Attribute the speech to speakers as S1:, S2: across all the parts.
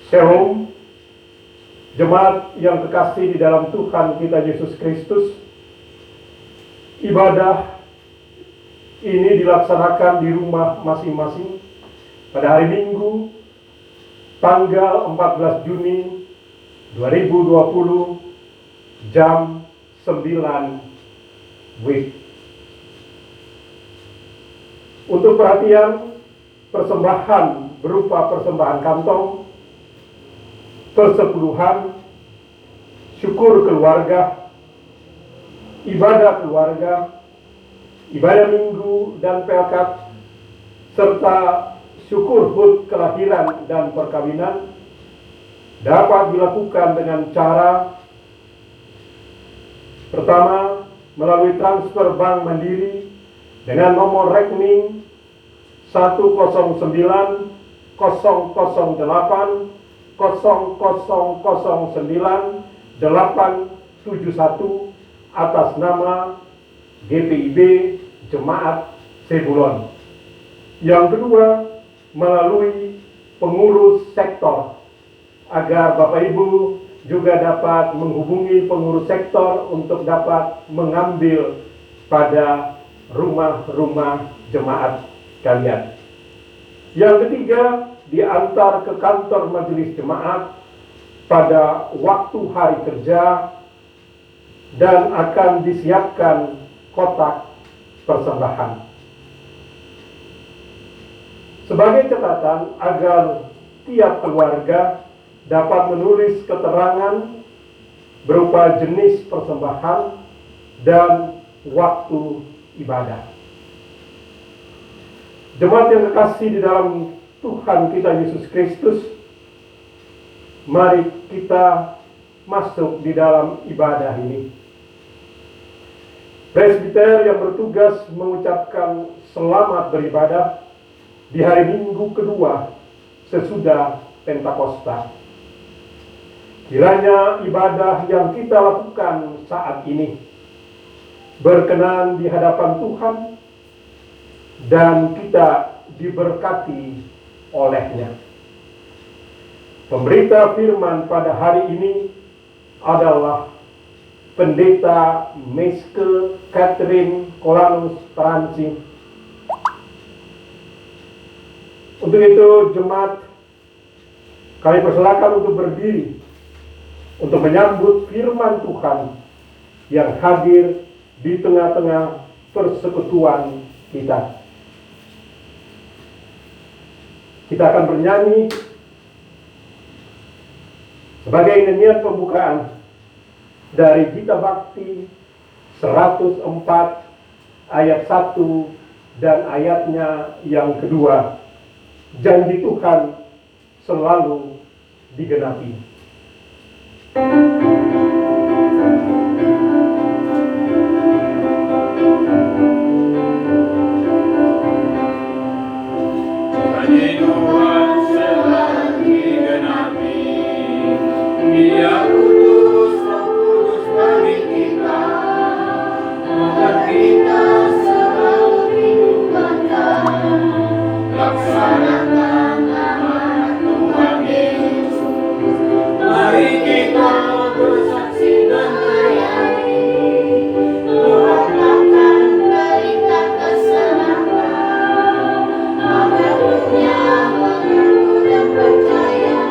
S1: Shalom, jemaat yang kekasih di dalam Tuhan kita Yesus Kristus. Ibadah ini dilaksanakan di rumah masing-masing pada hari Minggu, tanggal 14 Juni 2020, jam 9 WIB. Untuk perhatian, persembahan berupa persembahan kantong, persepuluhan, syukur keluarga, ibadah keluarga, ibadah minggu dan pelkat, serta syukur HUT kelahiran dan perkawinan dapat dilakukan dengan cara pertama, melalui transfer Bank Mandiri dengan nomor rekening 109-00009-871 atas nama GPIB Jemaat Sebulon. Yang kedua, melalui pengurus sektor, agar Bapak Ibu juga dapat menghubungi pengurus sektor untuk dapat mengambil pada rumah-rumah jemaat kalian. Yang ketiga, diantar ke kantor majelis jemaat pada waktu hari kerja dan akan disiapkan kotak persembahan. Sebagai catatan agar tiap keluarga dapat menulis keterangan berupa jenis persembahan dan waktu ibadah. Jemaat yang kekasih di dalam Tuhan kita Yesus Kristus, mari kita masuk di dalam ibadah ini. Presbiter yang bertugas mengucapkan selamat beribadah di hari Minggu kedua sesudah Pentakosta. Kiranya ibadah yang kita lakukan saat ini berkenan di hadapan Tuhan dan kita diberkati olehnya. Pemberita firman pada hari ini adalah Pendeta Meske Catherine Kolanus Taransi. Untuk itu jemaat, kami persilakan untuk berdiri untuk menyambut firman Tuhan yang hadir di tengah-tengah persekutuan kita. Kita akan bernyanyi sebagai nyanyian pembukaan dari Gita Bakti 104 ayat 1 dan ayatnya yang kedua. Janji Tuhan selalu digenapi.
S2: Janji Tuhan selalu digenapi. Dia kudus, kudus bagi kita, maka kita selalu diingatkan. Laksanakan amanat Tuhan Yesus. Mari kita bersaksi dan melayani, mewakilkan berita keselamatan, agar dunia mengaku dan percaya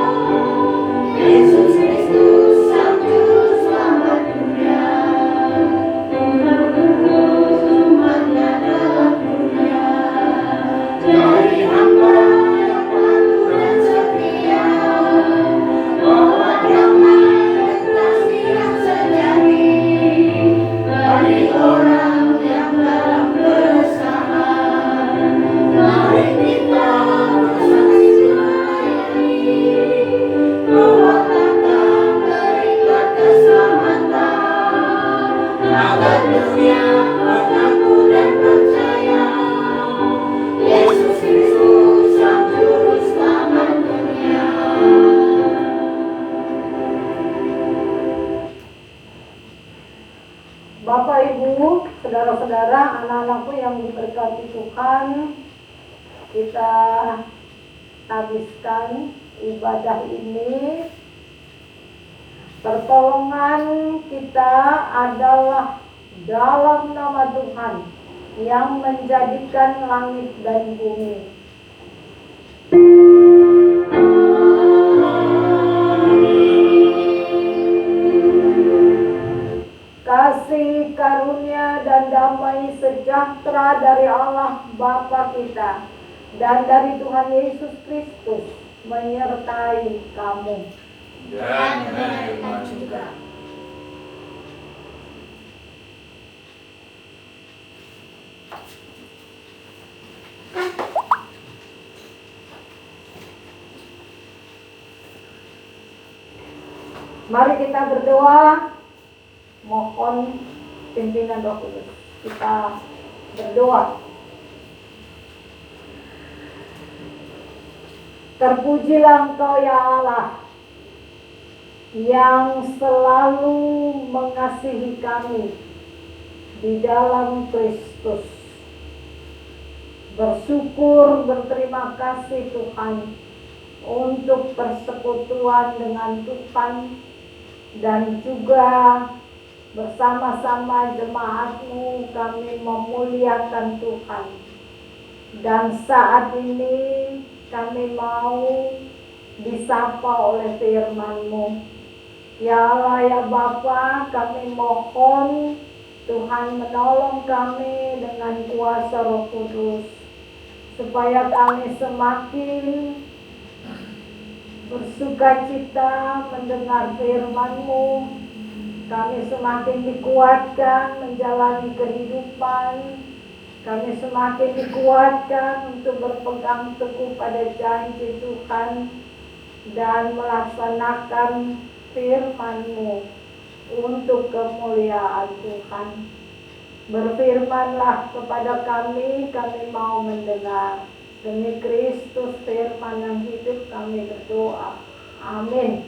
S2: Yesus Kristus Sang Juru Selamat dunia. Tuhan kudus umatnya dalam dunia. Dari hamba yang patuh dan setia, bawa damai dan kasih yang sejati. Dari orang yang dalam keresahan, mari kita bersaksi melayani, mewakilkan berita keselamatan, agar dunia mengaku dan percaya Yesus Kristus Sang Juru Selamat dunia.
S3: Bapak, Ibu, saudara-saudara, anak-anakku yang diberkati Tuhan, kita habiskan ibadah ini. Pertolongan kita adalah dalam nama Tuhan yang menjadikan langit dan bumi. Kasih karunia dan damai sejahtera dari Allah Bapa kita dan dari Tuhan Yesus Kristus menyertai kamu.
S2: Dan mereka juga.
S3: Mari kita berdoa, mohon pimpinan Roh Kudus. Kita berdoa. Terpujilah Engkau ya Allah, yang selalu mengasihi kami di dalam Kristus. Bersyukur, berterima kasih Tuhan untuk persekutuan dengan Tuhan dan juga bersama-sama jemaat-Mu kami memuliakan Tuhan. Dan saat ini kami mau disapa oleh firman-Mu. Ya Allah ya Bapa, kami mohon Tuhan menolong kami dengan kuasa Roh Kudus, supaya kami semakin bersukacita mendengar firman-Mu. Kami semakin dikuatkan menjalani kehidupan. Kami semakin dikuatkan untuk berpegang teguh pada janji Tuhan dan melaksanakan firman-Mu untuk kemuliaan Tuhan. Berfirmanlah kepada kami mau mendengar. Demi Kristus firman yang hidup kami berdoa. Amin.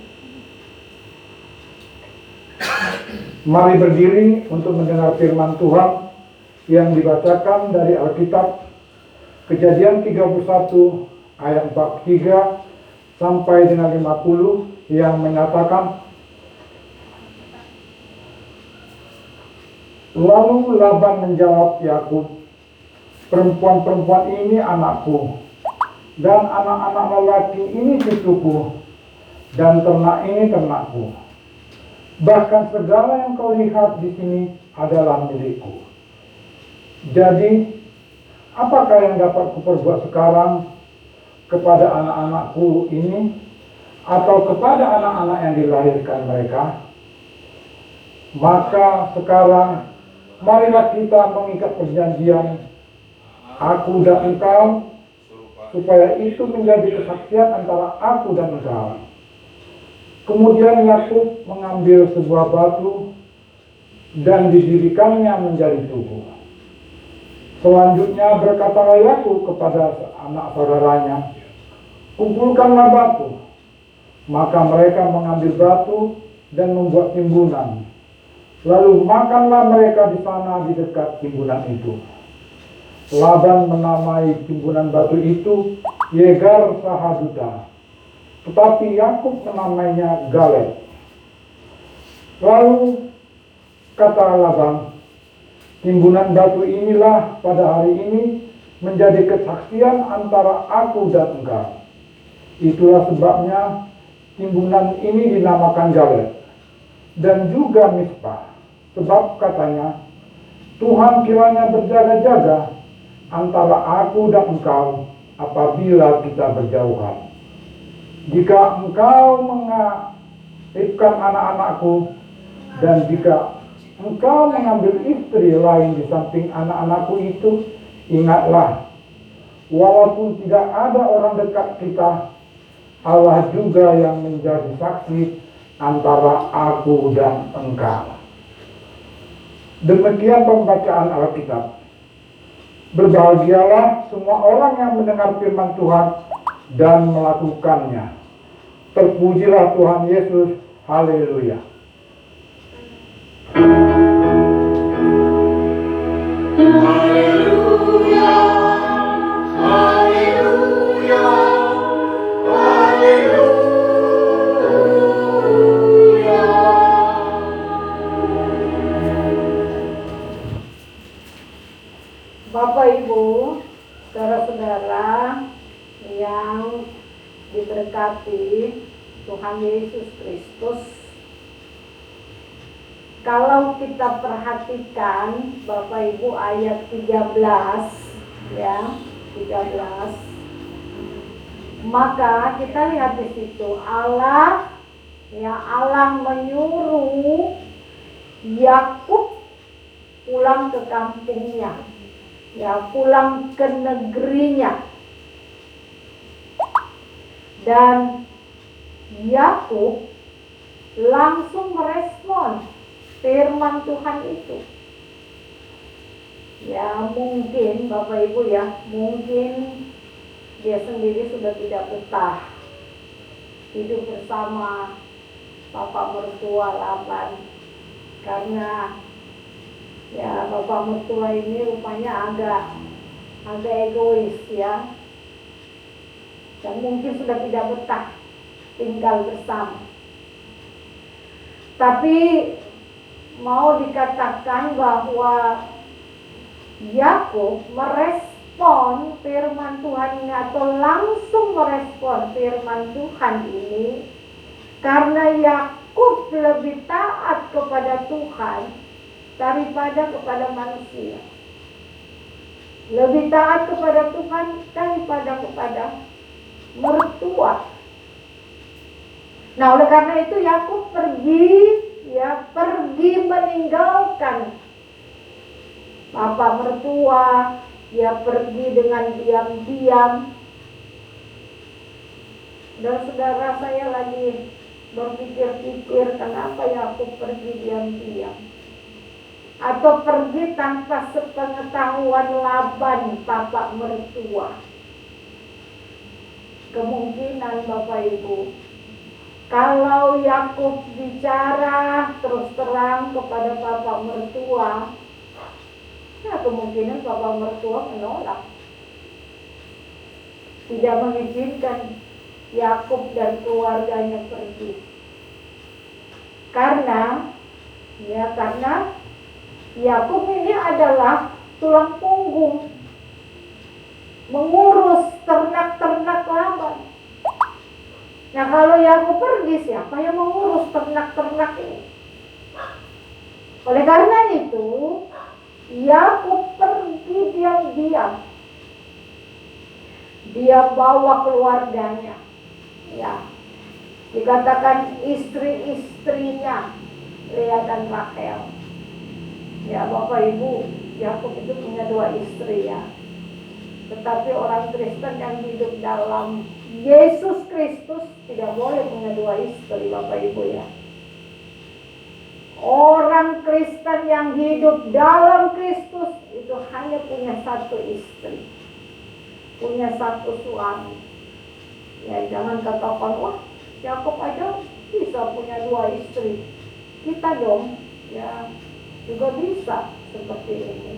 S4: Mari berdiri untuk mendengar firman Tuhan yang dibacakan dari Alkitab Kejadian 31 ayat 43 sampai dengan 50 yang menyatakan, lalu Laban menjawab Yakub, perempuan-perempuan ini anakku, dan anak-anak lelaki ini cucuku, dan ternak ini ternakku. Bahkan segala yang kau lihat di sini adalah milikku. Jadi, apakah yang dapat kuperbuat sekarang kepada anak-anakku ini, atau kepada anak-anak yang dilahirkan mereka? Maka sekarang, marilah kita mengikat perjanjian, aku dan engkau, supaya itu menjadi kesaksian antara aku dan engkau. Kemudian Yakub mengambil sebuah batu dan didirikannya menjadi tugu. Selanjutnya berkatalah Yakub kepada anak saudaranya, kumpulkanlah batu. Maka mereka mengambil batu dan membuat timbunan. Lalu makanlah mereka di sana di dekat timbunan itu. Laban menamai timbunan batu itu Yegar Sahaduta, tetapi Yakub menamainya Galed. Lalu kata Laban, timbunan batu inilah pada hari ini menjadi kesaksian antara aku dan engkau. Itulah sebabnya timbunan ini dinamakan Galed dan juga Mizpah, sebab katanya, Tuhan kiranya berjaga-jaga antara aku dan engkau apabila kita berjauhan. Jika engkau mengaktifkan anak-anakku, dan jika engkau mengambil istri lain di samping anak-anakku itu, ingatlah, walaupun tidak ada orang dekat kita, Allah juga yang menjadi saksi antara aku dan engkau. Demikian pembacaan Alkitab. Berbahagialah semua orang yang mendengar firman Tuhan dan melakukannya. Terpujilah Tuhan Yesus. Haleluya.
S2: Haleluya, haleluya, haleluya.
S3: diberkati Tuhan Yesus Kristus, kalau kita perhatikan Bapak Ibu ayat 13 ya, 13, maka kita lihat di situ Allah menyuruh Yakub pulang ke kampungnya, ya, pulang ke negerinya. Dan Yakub langsung merespon firman Tuhan itu. Ya, mungkin Bapak Ibu ya, mungkin dia sendiri sudah tidak betah hidup bersama Bapak mertua Laban, karena ya Bapak mertua ini rupanya agak egois ya, dan mungkin sudah tidak betah tinggal bersama. Tapi mau dikatakan bahwa Yakub merespon firman Tuhan ini, atau langsung merespon firman Tuhan ini, karena Yakub lebih taat kepada Tuhan daripada kepada manusia. Lebih taat kepada Tuhan daripada kepada mertua. Nah, oleh karena itu Yakub pergi meninggalkan bapak mertua, dia pergi dengan diam-diam. Dan saudara, saya lagi berpikir-pikir kenapa Yakub pergi diam-diam, atau pergi tanpa sepengetahuan Laban bapak mertua. Kemungkinan Bapak Ibu, kalau Yakub bicara terus terang kepada bapak mertua, ya kemungkinan bapak mertua menolak, tidak mengizinkan Yakub dan keluarganya pergi. Karena Yakub ini adalah tulang punggung, mengurus ternak-ternak Laban. Nah, kalau Yakub pergi, siapa yang mengurus ternak-ternak ini? Oleh karena itu, Yakub pergi diam-diam. Dia bawa keluarganya, ya, dikatakan istri-istrinya, Lea dan Rachel. Ya, Bapak Ibu, Yakub itu punya 2 istri ya. Tetapi orang Kristen yang hidup dalam Yesus Kristus tidak boleh punya 2 istri, Bapak Ibu ya. Orang Kristen yang hidup dalam Kristus itu hanya punya 1 istri, punya 1 suami. Ya, jangan katakan, wah, Yakub aja bisa punya 2 istri. Kita dong, ya, juga bisa seperti ini.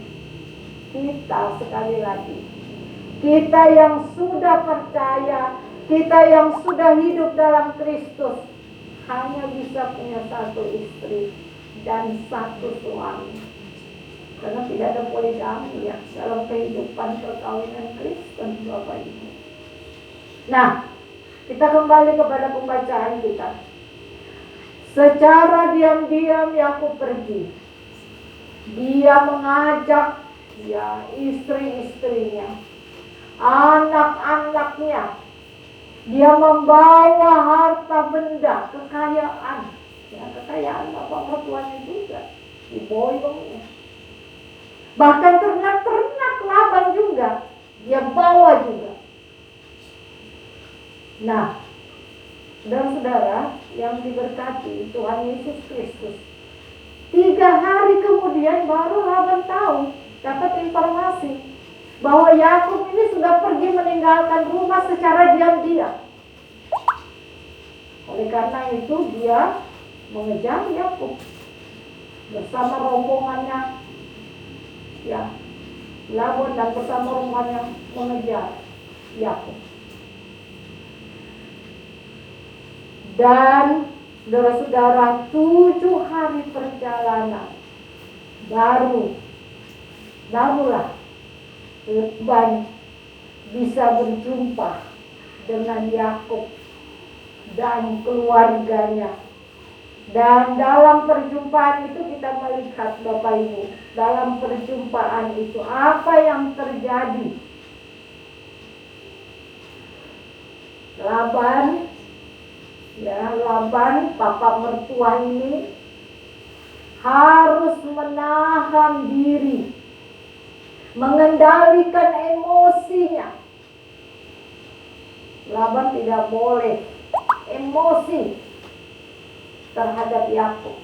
S3: Kita, sekali lagi, kita yang sudah percaya, kita yang sudah hidup dalam Kristus, hanya bisa punya 1 istri dan 1 suami. Karena tidak ada poligami ya dalam kehidupan perkawinan Kristen, Bapak Ibu. Nah, kita kembali kepada pembacaan kita. Secara diam-diam Yakub pergi. Dia mengajak ya istri-istrinya, anak-anaknya. Dia membawa harta benda, kekayaan. Ya, kekayaan bapak mertuanya juga diboyongnya. Bahkan ternak-ternak Laban juga dia bawa juga. Nah, saudara-saudara yang diberkati Tuhan Yesus Kristus, 3 hari kemudian baru Laban tahu, dapat informasi bahwa Yakub ini sudah pergi meninggalkan rumah secara diam-diam. Oleh karena itu dia mengejar Yakub bersama rombongannya, ya, Laban dan bersama rombongannya mengejar Yakub. Dan saudara-saudara, 7 hari perjalanan barulah Laban bisa berjumpa dengan Yakub dan keluarganya. Dan dalam perjumpaan itu kita melihat Bapak Ibu, dalam perjumpaan itu apa yang terjadi. Laban papa mertua ini harus menahan diri, mengendalikan emosinya. Laban tidak boleh emosi terhadap Yakub.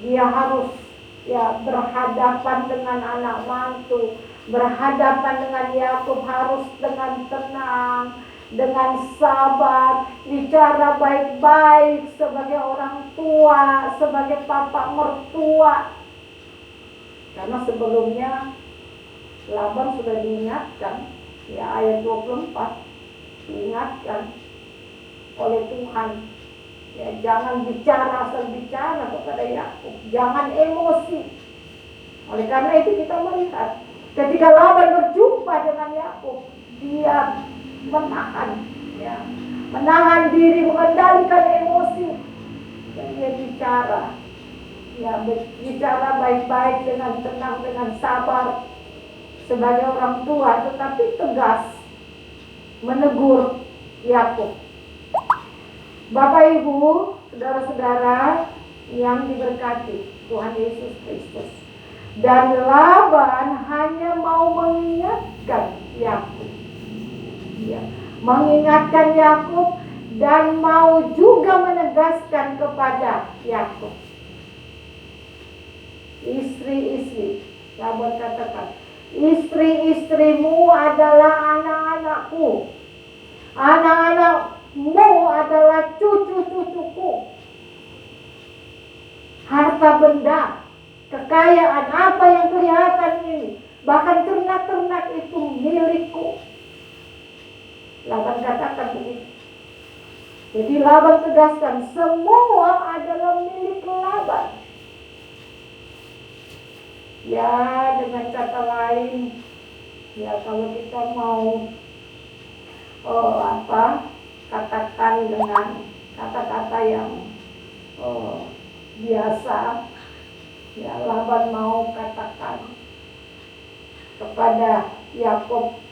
S3: Dia harus berhadapan dengan anak mantu, berhadapan dengan Yakub harus dengan tenang, dengan sabar, bicara baik-baik sebagai orang tua, sebagai papa mertua. Karena sebelumnya Laban sudah diingatkan, ayat 24, diingatkan oleh Tuhan, jangan bicara asal bicara kepada Yakub, jangan emosi. Oleh karena itu kita melihat ketika Laban berjumpa dengan Yakub, dia menahan diri, mengendalikan emosi, dan dia bicara baik-baik dengan tenang, dengan sabar sebagai orang tua, tetapi tegas menegur Yakub. Bapak Ibu, saudara-saudara yang diberkati Tuhan Yesus Kristus, dan Laban hanya mau mengingatkan Yakub, mengingatkan Yakub dan mau juga menegaskan kepada Yakub. Istri-istri, Laban katakan, istri-istrimu adalah anak-anakku, anak-anakmu adalah cucu-cucuku. Harta benda, kekayaan apa yang kelihatan ini, bahkan ternak-ternak itu milikku. Laban katakan begitu. Jadi Laban tegaskan, semua adalah milik Laban. Dengan kata lain, kalau kita mau katakan dengan kata-kata yang biasa, Laban mau katakan kepada Yakub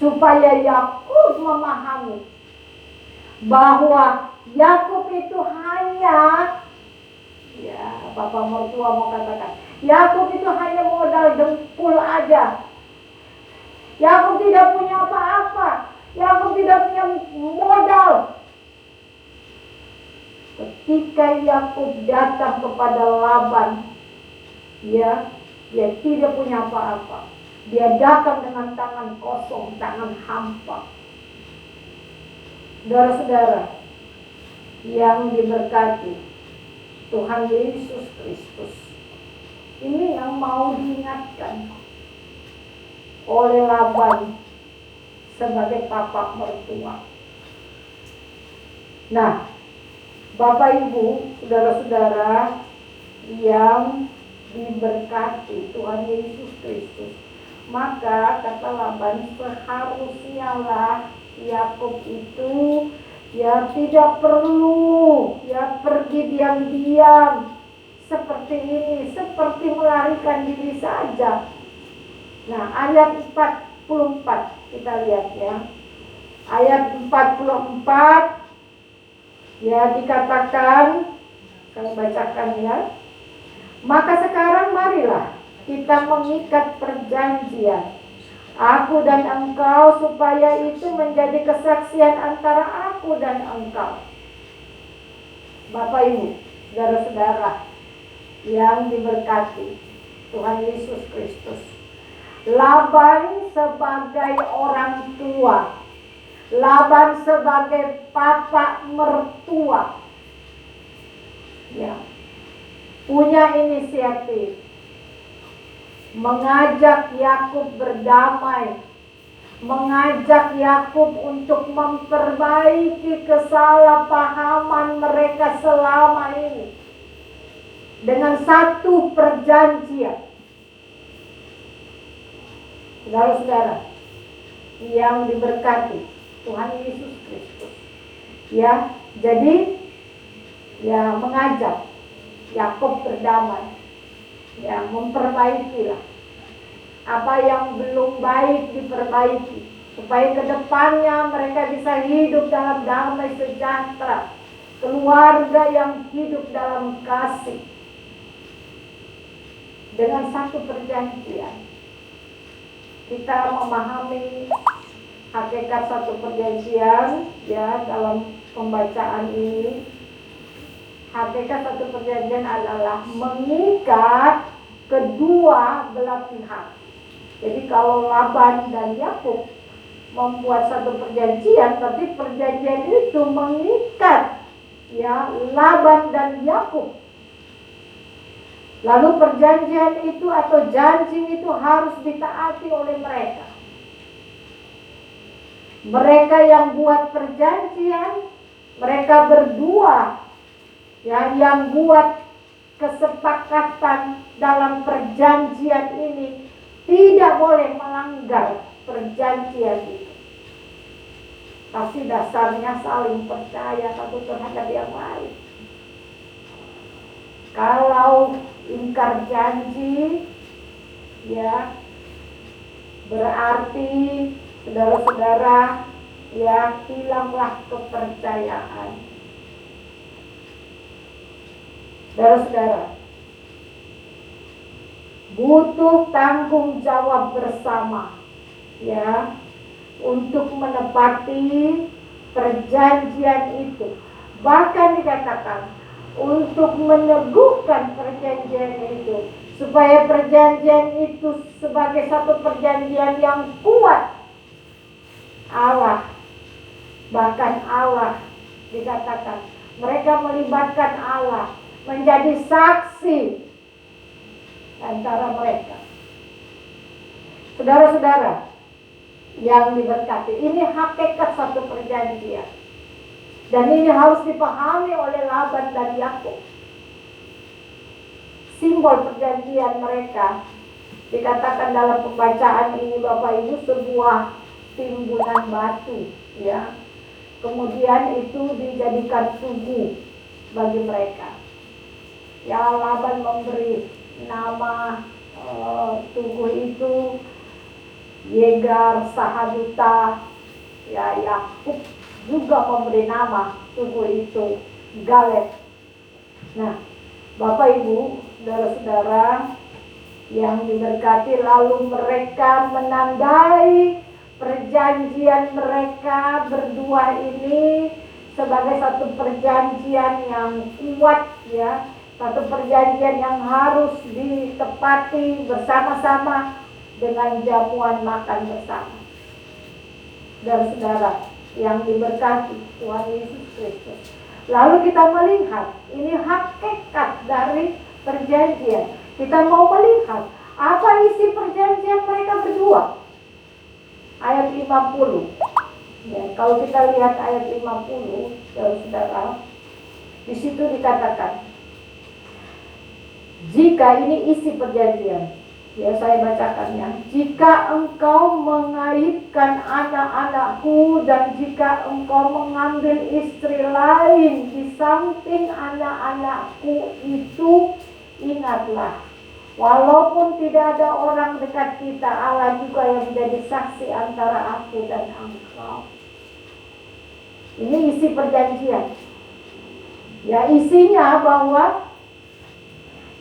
S3: supaya Yakub memahami bahwa Yakub itu hanya, Bapak mertua mau katakan, Yakub itu hanya modal dengkul aja. Yakub tidak punya apa-apa. Yakub tidak punya modal. Ketika Yakub datang kepada Laban, dia tidak punya apa-apa. Dia datang dengan tangan kosong, tangan hampa. Saudara-saudara yang diberkati Tuhan Yesus Kristus, ini yang mau diingatkan oleh Laban sebagai papa mertua. Nah, Bapak Ibu, saudara-saudara yang diberkati Tuhan Yesus Kristus, maka kata Laban, seharusnya lah Yakub itu tidak perlu pergi diam-diam seperti ini, seperti melarikan diri saja. Nah, ayat 44 kita lihat ayat 44 dikatakan, saya bacakan maka sekarang marilah kita mengikat perjanjian, aku dan engkau, supaya itu menjadi kesaksian antara aku dan engkau. Bapak Ibu, saudara-saudara yang diberkati Tuhan Yesus Kristus, Laban sebagai orang tua, Laban sebagai papa mertua, punya inisiatif mengajak Yakub berdamai, mengajak Yakub untuk memperbaiki kesalahpahaman mereka selama ini dengan satu perjanjian. Saudara-saudara yang diberkati Tuhan Yesus Kristus, Ya, jadi ya mengajak Yakub berdamai. Ya, memperbaikilah. Apa yang belum baik diperbaiki, supaya kedepannya mereka bisa hidup dalam damai sejahtera, keluarga yang hidup dalam kasih. Dengan satu perjanjian, kita memahami hakikat satu perjanjian ya dalam pembacaan ini. Hakikat satu perjanjian adalah mengikat kedua belah pihak. Jadi kalau Laban dan Yakub membuat satu perjanjian, berarti perjanjian itu mengikat ya Laban dan Yakub. Lalu perjanjian itu atau janji itu harus ditaati oleh mereka. Mereka yang buat perjanjian, mereka berdua ya, yang buat kesepakatan dalam perjanjian ini tidak boleh melanggar perjanjian itu. Pasti dasarnya saling percaya satu terhadap yang lain. Kalau ingkar janji, ya berarti saudara-saudara ya hilanglah kepercayaan. Saudara-saudara, butuh tanggung jawab bersama ya untuk menepati perjanjian itu. Bahkan dikatakan untuk meneguhkan perjanjian itu, supaya perjanjian itu sebagai satu perjanjian yang kuat. Allah, bahkan Allah dikatakan mereka melibatkan Allah menjadi saksi antara mereka. Saudara-saudara yang diberkati, ini hakikat satu perjanjian. Dan ini harus dipahami oleh Laban dan Yakub. Simbol perjanjian mereka dikatakan dalam pembacaan ini Bapak Ibu sebuah timbunan batu ya. Kemudian itu dijadikan tugu bagi mereka. Ya, Laban memberi nama tugu itu Yegar Sahaduta. Ya, Yakub juga memberi nama tugu itu Galed. Nah, Bapak Ibu, saudara-saudara yang diberkati, lalu mereka menandai perjanjian mereka berdua ini sebagai satu perjanjian yang kuat ya, satu perjanjian yang harus ditepati bersama-sama dengan jamuan makan bersama. Saudara-saudara yang diberkati Tuhan Yesus Kristus. Lalu kita melihat ini hakikat dari perjanjian. Kita mau melihat apa isi perjanjian mereka berdua. Ayat 50. Ya, kalau kita lihat ayat 50, saudara, di situ dikatakan, jika ini isi perjanjian. Ya, saya bacakannya. Jika engkau mengaitkan anak-anakku dan jika engkau mengambil istri lain di samping anak-anakku itu, ingatlah, walaupun tidak ada orang dekat kita, Allah juga yang menjadi saksi antara aku dan engkau. Ini isi perjanjian. Ya, isinya bahwa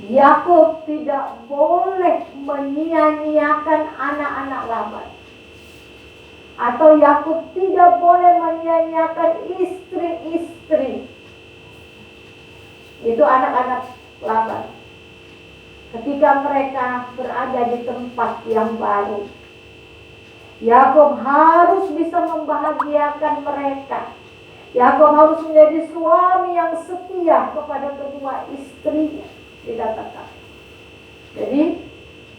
S3: Yakub tidak boleh menyia-nyiakan anak-anak Laban. Atau Yakub tidak boleh menyia-nyiakan istri-istri. Itu anak-anak Laban. Ketika mereka berada di tempat yang baru, Yakub harus bisa membahagiakan mereka. Yakub harus menjadi suami yang setia kepada kedua istrinya, dikatakan. Jadi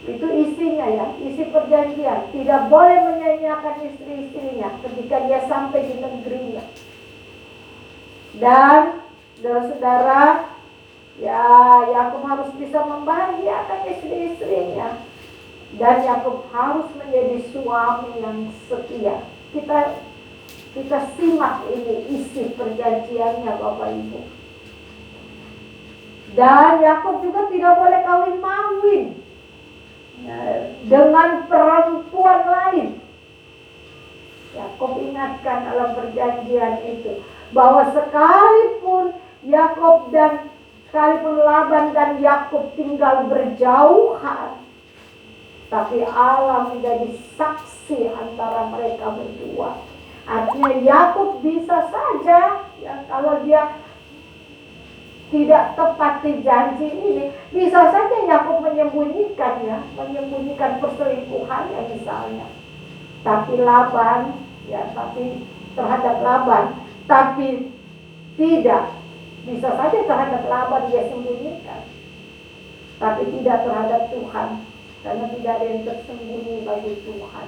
S3: itu isinya ya, isi perjanjian. Tidak boleh menyanyiakan istri-istrinya ketika dia sampai di negerinya. Dan saudara-saudara, ya Yakub harus bisa membahagiakan istri-istrinya. Dan Yakub harus menjadi suami yang setia. Kita Kita simak ini isi perjanjiannya Bapak Ibu. Dan Yakub juga tidak boleh kawin-mawin dengan perempuan lain. Yakub ingatkan dalam perjanjian itu bahwa sekalipun Laban dan Yakub tinggal berjauhan, tapi Allah menjadi saksi antara mereka berdua. Artinya Yakub bisa saja kalau dia tidak tepati janji ini, bisa saja Yakub menyembunyikan perselingkuhannya misalnya. Tapi terhadap Laban, tapi tidak. Bisa saja terhadap Laban dia sembunyikan, tapi tidak terhadap Tuhan, karena tidak ada yang tersembunyi bagi Tuhan.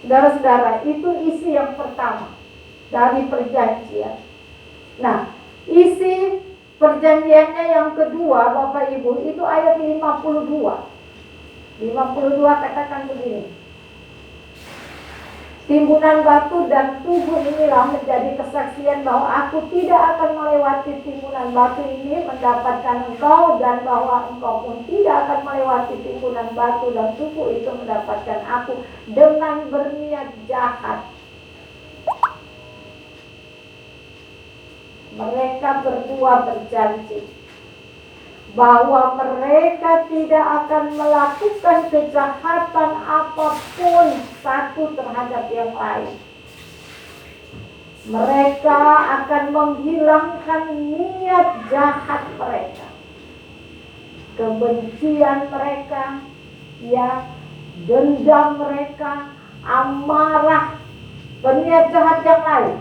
S3: Saudara-saudara, itu isi yang pertama dari perjanjian. Nah, isi perjanjiannya yang kedua, Bapak Ibu, itu ayat 52. 52 katakan begini. Timbunan batu dan tubuh inilah menjadi kesaksian bahwa aku tidak akan melewati timbunan batu ini mendapatkan engkau, dan bahwa engkau pun tidak akan melewati timbunan batu dan tubuh itu mendapatkan aku dengan berniat jahat. Mereka berdua berjanji bahwa mereka tidak akan melakukan kejahatan apapun satu terhadap yang lain. Mereka akan menghilangkan niat jahat mereka, kebencian mereka, dendam mereka, amarah, berniat jahat yang lain.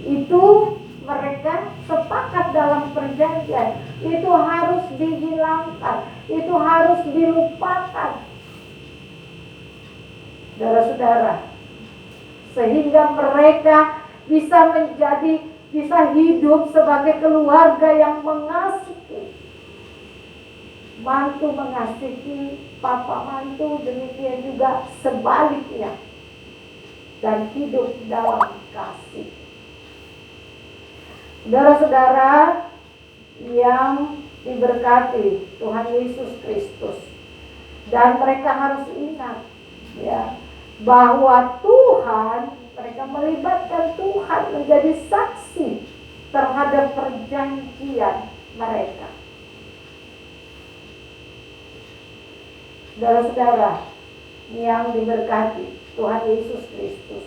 S3: Itu mereka sepakat dalam perjanjian. Itu harus dihilangkan, itu harus dilupakan, saudara-saudara, sehingga mereka bisa hidup sebagai keluarga yang mengasihi, mantu mengasihi papa mantu, demikian juga sebaliknya, dan hidup dalam kasih. Saudara-saudara yang diberkati Tuhan Yesus Kristus, dan mereka harus ingat bahwa mereka melibatkan Tuhan menjadi saksi terhadap perjanjian mereka. Saudara-saudara yang diberkati Tuhan Yesus Kristus,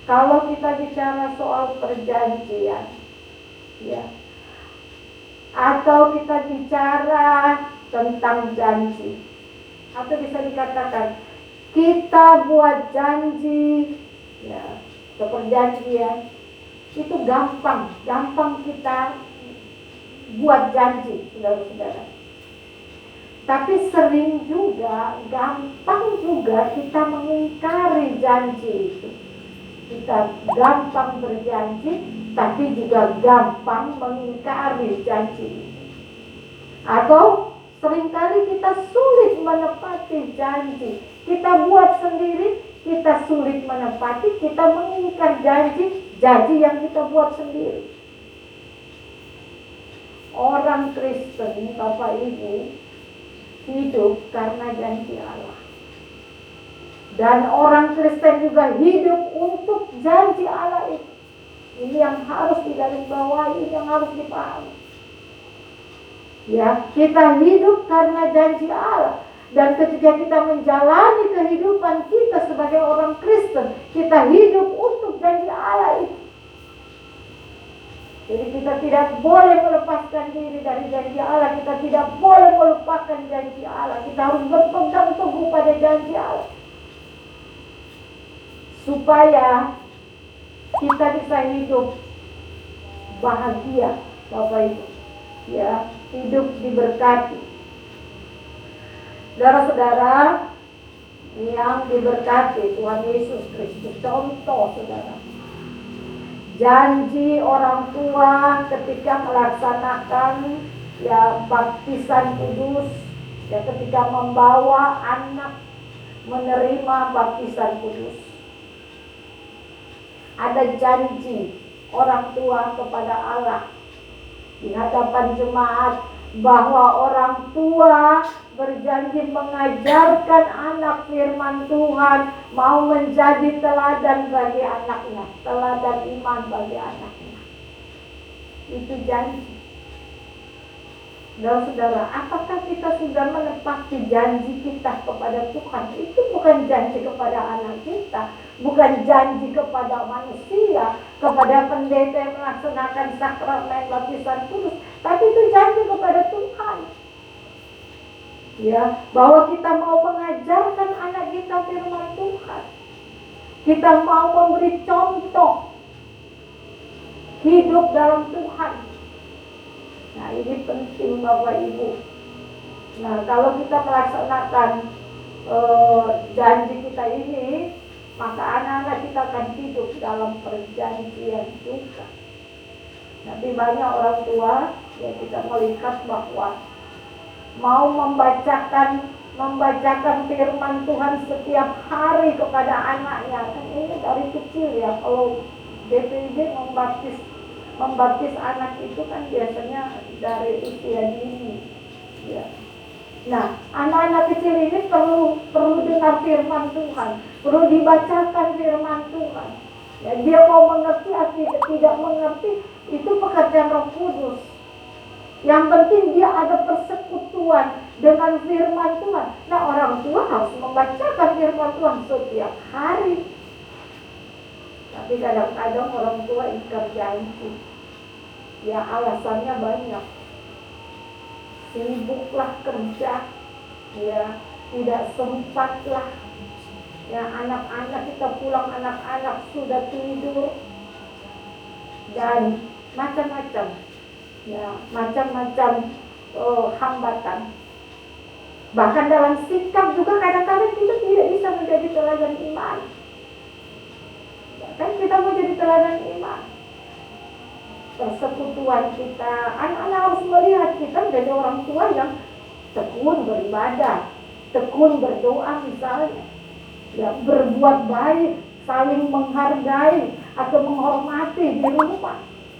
S3: kalau kita bicara soal perjanjian, atau kita bicara tentang janji, atau bisa dikatakan kita buat janji, perjanjian itu gampang kita buat janji, saudara-saudara. Tapi sering juga, gampang juga kita mengingkari janji itu. Kita gampang berjanji, tapi juga gampang mengingkari janji itu. Atau seringkali kita sulit menepati janji. Kita buat sendiri, kita sulit menepati, kita mengingkar janji yang kita buat sendiri. Orang Kristen, Bapak Ibu, hidup karena janji Allah. Dan orang Kristen juga hidup untuk janji Allah itu. Ini yang harus digarisbawahi, ini yang harus dipahami. Kita hidup karena janji Allah. Dan ketika kita menjalani kehidupan kita sebagai orang Kristen, kita hidup untuk janji Allah itu. Jadi kita tidak boleh melepaskan diri dari janji Allah. Kita tidak boleh melupakan janji Allah. Kita harus berpegang teguh pada janji Allah, supaya kita bisa hidup bahagia, Bapak Ibu. Hidup diberkati. Saudara-saudara yang diberkati Tuhan Yesus Kristus, contoh saudara, janji orang tua ketika melaksanakan baptisan kudus, ketika membawa anak menerima baptisan kudus. ada janji orang tua kepada Allah di hadapan jemaat bahwa orang tua berjanji mengajarkan anak firman Tuhan, mau menjadi teladan bagi anaknya, teladan iman bagi anaknya. Itu janji. Saudara, apakah kita sudah menepati janji kita kepada Tuhan? Itu bukan janji kepada anak kita, bukan janji kepada manusia, kepada pendeta yang melaksanakan sakramen baptisan kudus, tapi itu janji kepada Tuhan. Ya, bahwa kita mau mengajarkan anak kita firman Tuhan. Kita mau memberi contoh hidup dalam Tuhan. Nah, ini penting Bapak Ibu. Nah, kalau kita melaksanakan janji kita ini, maka anak-anak kita akan hidup dalam perjanjian juga. Tapi banyak orang tua ya kita melihat bahwa mau membacakan firman Tuhan setiap hari kepada anaknya. Ini dari kecil ya. Kalau BPID membaptis anak itu kan biasanya dari usia dini. Ya. Nah, anak-anak kecil ini perlu dengar firman Tuhan, perlu dibacakan firman Tuhan. Ya, dia mau mengerti atau tidak mengerti itu pekerjaan Roh Kudus. Yang penting dia ada persekutuan dengan firman Tuhan. Nah, orang tua harus membacakan firman Tuhan setiap hari. Tapi kadang-kadang orang tua ingkar janji. Ya, alasannya banyak. Sibuklah kerja, ya, tidak sempatlah. Ya, anak-anak kita pulang, anak-anak sudah tidur dan macam-macam. Ya, macam-macam hambatan. Bahkan dalam sikap juga kadang-kadang kita tidak bisa menjadi teladan iman. Ya, kan kita mau jadi teladan iman. Persekutuan kita, anak-anak harus melihat kita menjadi orang tua yang tekun beribadah, tekun berdoa misalnya, ya, berbuat baik, saling menghargai atau menghormati di rumah.